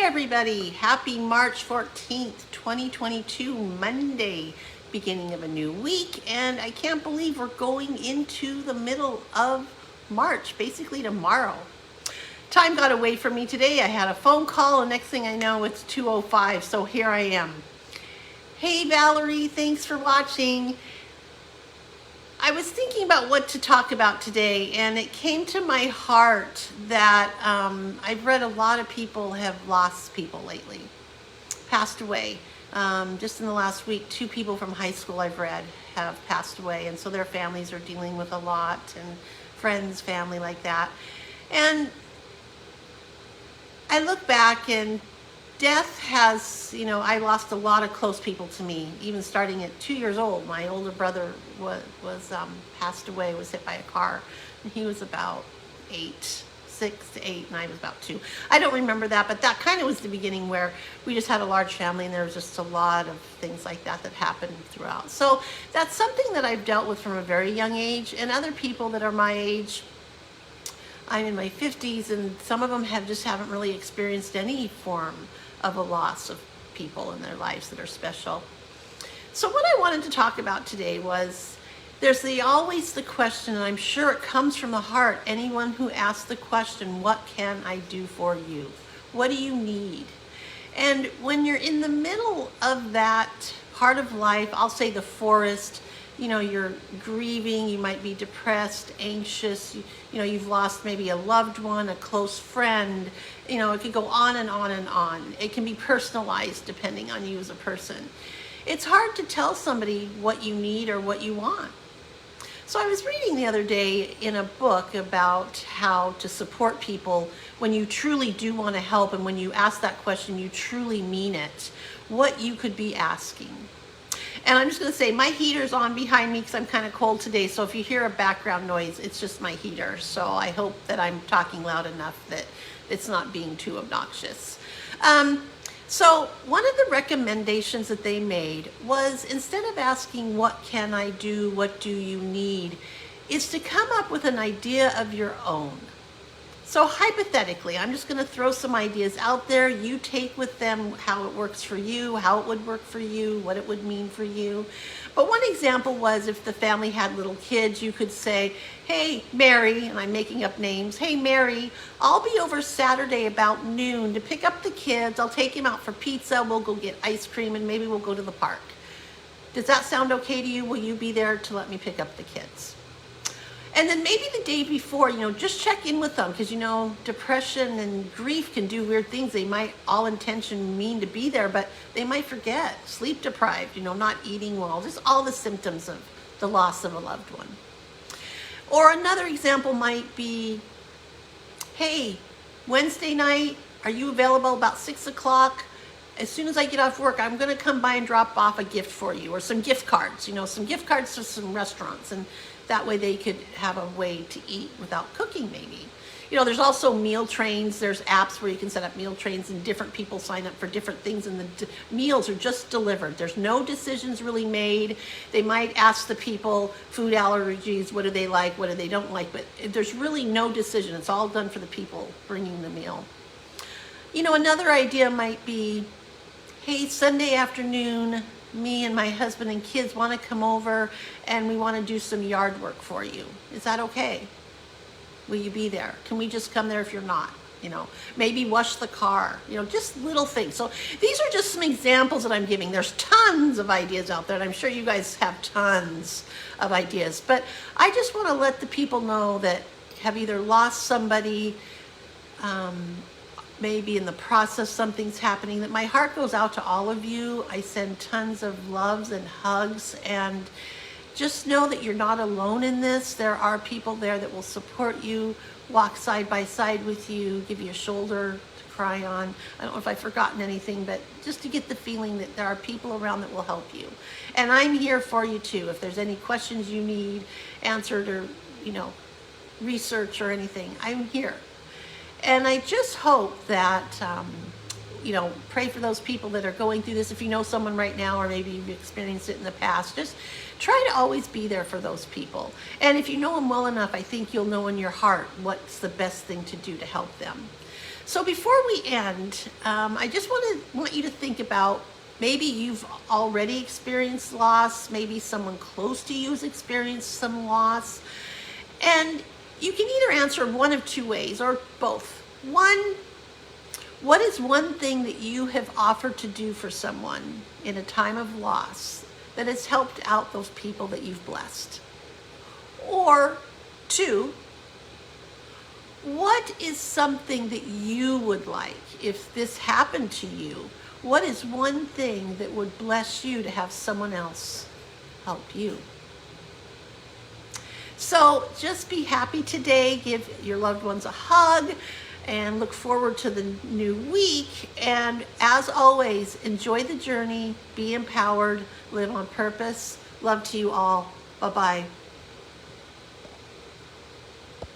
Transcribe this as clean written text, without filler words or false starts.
everybody. Happy March 14th, 2022, Monday, beginning of a new week. And I can't believe we're going into the middle of March, basically tomorrow. Time got away from me today. I had a phone call, and next thing I know, it's 2:05, so here I am. Hey, Valerie, thanks for watching. I was thinking about what to talk about today, and it came to my heart that I've read a lot of people have lost people lately, passed away. Just in the last week, 2 people from high school I've read have passed away, and so their families are dealing with a lot, and friends, family like that. And I look back, and death has, I lost a lot of close people to me, even starting at 2 years old. My older brother was passed away, was hit by a car, and he was about 6 to 8, and I was about 2. I don't remember that, but that kind of was the beginning where we just had a large family, and there was just a lot of things like that happened throughout. So that's something that I've dealt with from a very young age, and other people that are my age, I'm in my 50s, and some of them haven't really experienced any form of a loss of people in their lives that are special. So what I wanted to talk about today was, there's always the question, and I'm sure it comes from the heart, anyone who asks the question, what can I do for you? What do you need? And when you're in the middle of that part of life, I'll say the forest, you're grieving, you might be depressed, anxious, you've lost maybe a loved one, a close friend, it could go on and on and on. It can be personalized depending on you as a person. It's hard to tell somebody what you need or what you want. So I was reading the other day in a book about how to support people when you truly do want to help, and when you ask that question, you truly mean it, what you could be asking. And I'm just going to say, my heater's on behind me because I'm kind of cold today. So if you hear a background noise, it's just my heater. So I hope that I'm talking loud enough that it's not being too obnoxious. So one of the recommendations that they made was, instead of asking, what can I do, what do you need, is to come up with an idea of your own. So hypothetically, I'm just going to throw some ideas out there. You take with them how it works for you, how it would work for you, what it would mean for you. But one example was, if the family had little kids, you could say, hey, Mary, and I'm making up names, hey, Mary, I'll be over Saturday about noon to pick up the kids. I'll take them out for pizza. We'll go get ice cream, and maybe we'll go to the park. Does that sound okay to you? Will you be there to let me pick up the kids? And then maybe the day before, just check in with them, because, depression and grief can do weird things. They might all intention mean to be there, but they might forget, sleep deprived, not eating well, just all the symptoms of the loss of a loved one. Or another example might be, hey, Wednesday night, are you available about 6 o'clock? As soon as I get off work, I'm going to come by and drop off a gift for you, or some gift cards, some gift cards to some restaurants, and that way they could have a way to eat without cooking maybe. There's also meal trains. There's apps where you can set up meal trains, and different people sign up for different things, and the meals are just delivered. There's no decisions really made. They might ask the people, food allergies, what do they like, what do they don't like, but there's really no decision. It's all done for the people bringing the meal. Another idea might be, hey, Sunday afternoon, me and my husband and kids want to come over, and we want to do some yard work for you. Is that okay? Will you be there? Can we just come there if you're not? Maybe wash the car, just little things. So these are just some examples that I'm giving. There's tons of ideas out there, and I'm sure you guys have tons of ideas. But I just want to let the people know that have either lost somebody, maybe in the process something's happening, that my heart goes out to all of you. I send tons of loves and hugs, and just know that you're not alone in this. There are people there that will support you, walk side by side with you, give you a shoulder to cry on. I don't know if I've forgotten anything, but just to get the feeling that there are people around that will help you. And I'm here for you too. If there's any questions you need answered, or research or anything, I'm here. And I just hope that, pray for those people that are going through this. If you know someone right now, or maybe you've experienced it in the past, just try to always be there for those people. And if you know them well enough, I think you'll know in your heart what's the best thing to do to help them. So before we end, I just want you to think about, maybe you've already experienced loss, maybe someone close to you has experienced some loss, and you can either answer one of two ways or both. One, what is one thing that you have offered to do for someone in a time of loss that has helped out those people that you've blessed? Or two, what is something that you would like if this happened to you? What is one thing that would bless you to have someone else help you? So just be happy today. Give your loved ones a hug and look forward to the new week. And as always, enjoy the journey, be empowered, live on purpose. Love to you all. Bye-bye.